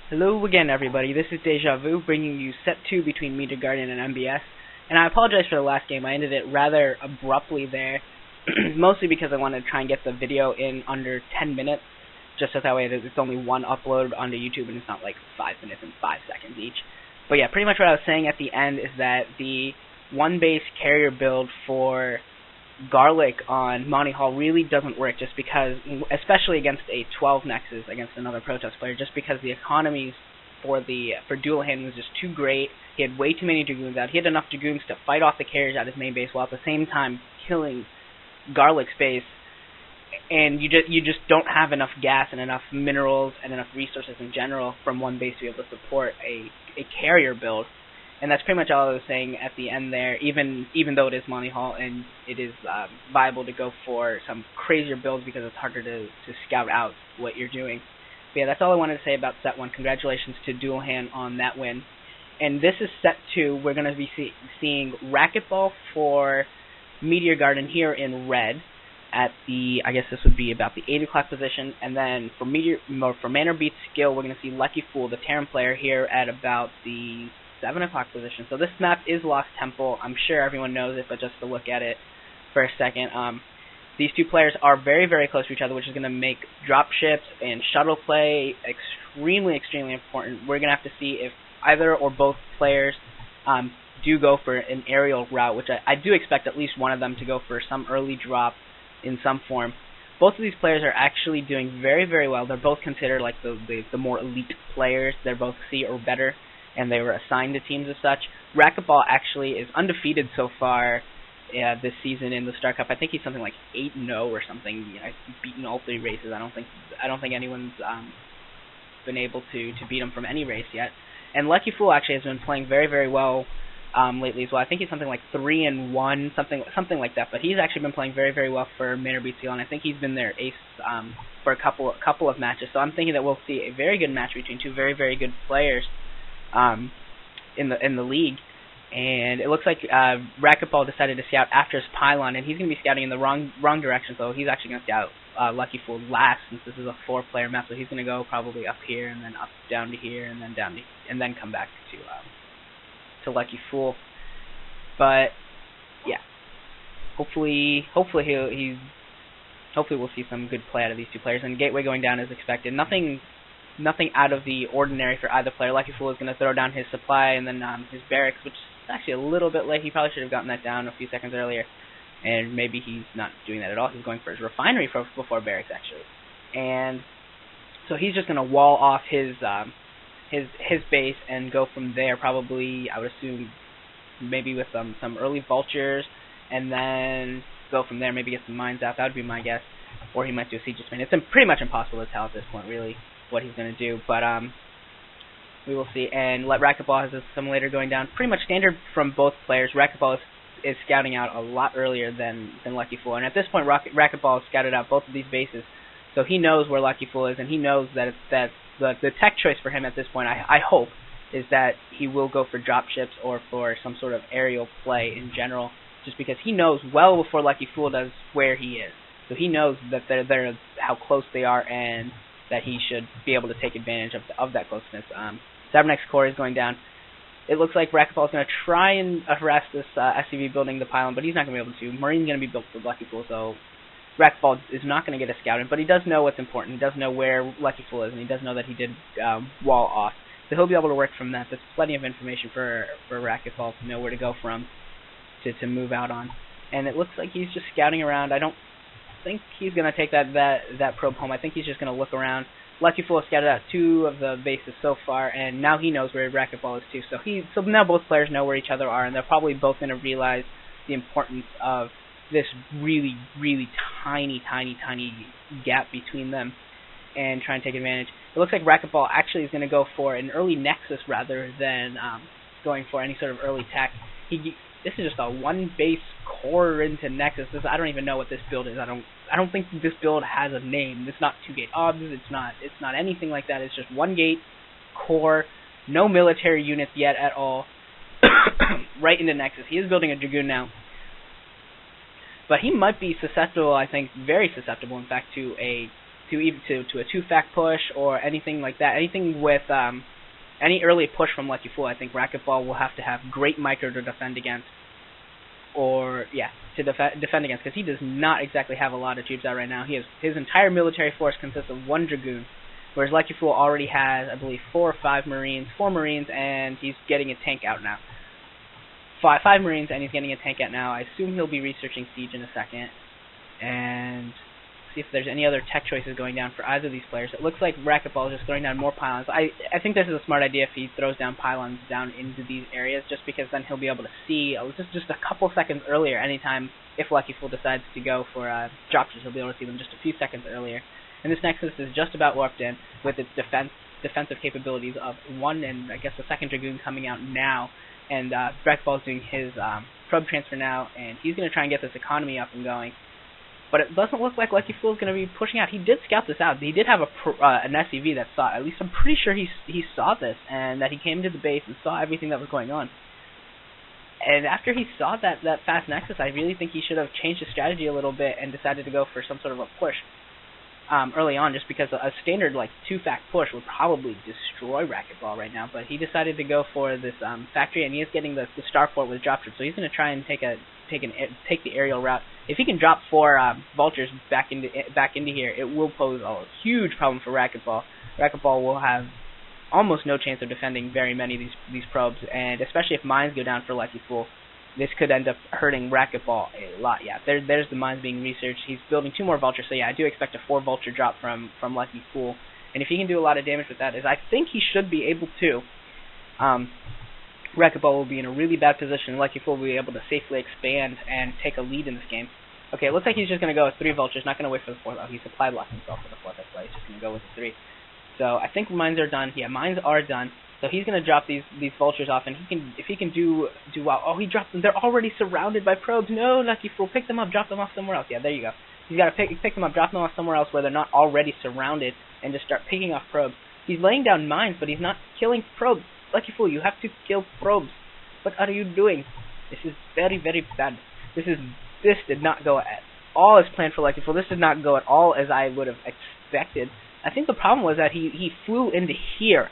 Hello again, everybody. This is DejaVu bringing you set 2 between Meteor Guardian and MBS. And I apologize for the last game. I ended it rather abruptly there, mostly because I wanted to try and get the video in under 10 minutes, just so that way it's only one upload onto YouTube and it's not like 5 minutes and 5 seconds each. But yeah, pretty much what I was saying at the end is that the one-base carrier build for Garlic on Monty Hall really doesn't work, just because, especially against a 12 Nexus against another Protoss player, just because the economies for dual handling was just too great. He had way too many Dragoons out. He had enough Dragoons to fight off the carriers at his main base while at the same time killing Garlic's base, and you just don't have enough gas and enough minerals and enough resources in general from one base to be able to support a carrier build. And that's pretty much all I was saying at the end there, even though it is Monty Hall and it is viable to go for some crazier builds because it's harder to scout out what you're doing. But yeah, that's all I wanted to say about set 1. Congratulations to Dual Hand on that win. And this is set 2. We're going to be seeing Racquetball for Meteor Garden here in red at the, I guess this would be about the 8 o'clock position. And then for Manor Beat Skill, we're going to see LuckyFool, the Terran player, here at about the 7 o'clock position. So this map is Lost Temple. I'm sure everyone knows it, but just to look at it for a second, these two players are very, very close to each other, which is going to make dropships and shuttle play extremely, extremely important. We're going to have to see if either or both players do go for an aerial route, which I do expect at least one of them to go for some early drop in some form. Both of these players are actually doing very, very well. They're both considered like the more elite players. They're both C or better, and they were assigned to teams as such. Racquetball actually is undefeated so far this season in the Star Cup. I think he's something like 8-0 or something. You know, he's beaten all 3 races. I don't think anyone's been able to beat him from any race yet. And LuckyFool actually has been playing very, very well lately as well. I think he's something like 3-1, something like that. But he's actually been playing very, very well for Manor Beat Skill, and I think he's been their ace for a couple of matches. So I'm thinking that we'll see a very good match between two very, very good players in the league. And it looks like Racquetball decided to scout after his pylon, and he's going to be scouting in the wrong direction, so he's actually going to scout LuckyFool last, since this is a 4-player map. So he's going to go probably up here and then up down to here and then down to, and then come back to LuckyFool. But yeah, hopefully we'll see some good play out of these two players. And Gateway going down is expected. Nothing out of the ordinary for either player. LuckyFool is going to throw down his supply and then his barracks, which is actually a little bit late. He probably should have gotten that down a few seconds earlier, and maybe he's not doing that at all. He's going for his refinery before barracks, actually. And so he's just going to wall off his base and go from there, probably, I would assume, maybe with some early vultures, and then go from there, maybe get some mines out. That would be my guess. Or he might do a siege expansion. It's pretty much impossible to tell at this point, really, what he's going to do. But we will see. And Racquetball has a simulator going down. Pretty much standard from both players. Racquetball is scouting out a lot earlier than LuckyFool. And at this point, Racquetball has scouted out both of these bases. So he knows where LuckyFool is, and he knows that the tech choice for him at this point, I hope, is that he will go for dropships or for some sort of aerial play in general, just because he knows well before LuckyFool does where he is. So he knows that they're how close they are, and that he should be able to take advantage of that closeness. Cybernex core is going down. It looks like Racquetball is going to try and harass this SCV building the pylon, but he's not going to be able to. Marine's going to be built for LuckyFool, so Racquetball is not going to get a scout in, but he does know what's important. He does know where LuckyFool is, and he does know that he did wall off. So he'll be able to work from that. There's plenty of information for Racquetball to know where to go from to move out on. And it looks like he's just scouting around. I don't think he's going to take that probe home. I think he's just going to look around. LuckyFool has scouted out 2 of the bases so far, and now he knows where Racquetball is too. So now both players know where each other are, and they're probably both going to realize the importance of this really, really tiny gap between them and try and take advantage. It looks like Racquetball actually is going to go for an early Nexus rather than going for any sort of early tech. This is just a 1-base core into Nexus. I don't even know what this build is. I don't think this build has a name. It's not 2-gate obs. It's not anything like that. It's just 1-gate core, no military units yet at all, right into Nexus. He is building a Dragoon now, but he might be susceptible. I think very susceptible, in fact, to a to a 2-fact push or anything like that. Anything with any early push from LuckyFool, I think Racquetball will have to have great micro to defend against, or to defend against, because he does not exactly have a lot of troops out right now. His entire military force consists of 1 Dragoon, whereas LuckyFool already has, I believe, 4 or 5 Marines, 4 Marines, and he's getting a tank out now. 5 Marines, and he's getting a tank out now. I assume he'll be researching Siege in a second, and see if there's any other tech choices going down for either of these players. It looks like Racquetball is just throwing down more pylons. I think this is a smart idea if he throws down pylons down into these areas, just because then he'll be able to see just a couple seconds earlier. Anytime if LuckyFool decides to go for dropship, he'll be able to see them just a few seconds earlier. And this Nexus is just about warped in with its defensive capabilities of 1 and I guess the 2nd Dragoon coming out now. And Racquetball is doing his probe transfer now, and he's going to try and get this economy up and going. But it doesn't look like LuckyFool is going to be pushing out. He did scout this out. He did have an SCV that saw it. At least I'm pretty sure he saw this, and that he came to the base and saw everything that was going on. And after he saw that fast Nexus, I really think he should have changed his strategy a little bit and decided to go for some sort of a push early on, just because a standard 2-fact push would probably destroy Racquetball right now. But he decided to go for this factory, and he is getting the starport with dropship, so he's going to try and take the aerial route. If he can drop 4 vultures back into here, it will pose a huge problem for Racquetball. Racquetball will have almost no chance of defending very many of these probes, and especially if mines go down for LuckyFool, this could end up hurting Racquetball a lot. There's the mines being researched. He's building 2 more vultures, so I do expect a 4 vulture drop from LuckyFool. And if he can do a lot of damage with that, I think he should be able to. Racquetball will be in a really bad position. LuckyFool will be able to safely expand and take a lead in this game. Okay, it looks like he's just going to go with 3 vultures, not going to wait for the 4th. Oh, he supply locked himself for the 4th, that's why he's just going to go with the 3. So I think mines are done. Mines are done. So he's going to drop these vultures off, and if he can do well. Oh, he dropped them. They're already surrounded by probes. No, LuckyFool, pick them up, drop them off somewhere else. There you go. He's got to pick them up, drop them off somewhere else where they're not already surrounded, and just start picking off probes. He's laying down mines, but he's not killing probes. LuckyFool, you have to kill probes. What are you doing? This is very, very bad. This did not go at all as planned for LuckyFool. This did not go at all as I would have expected. I think the problem was that he flew into here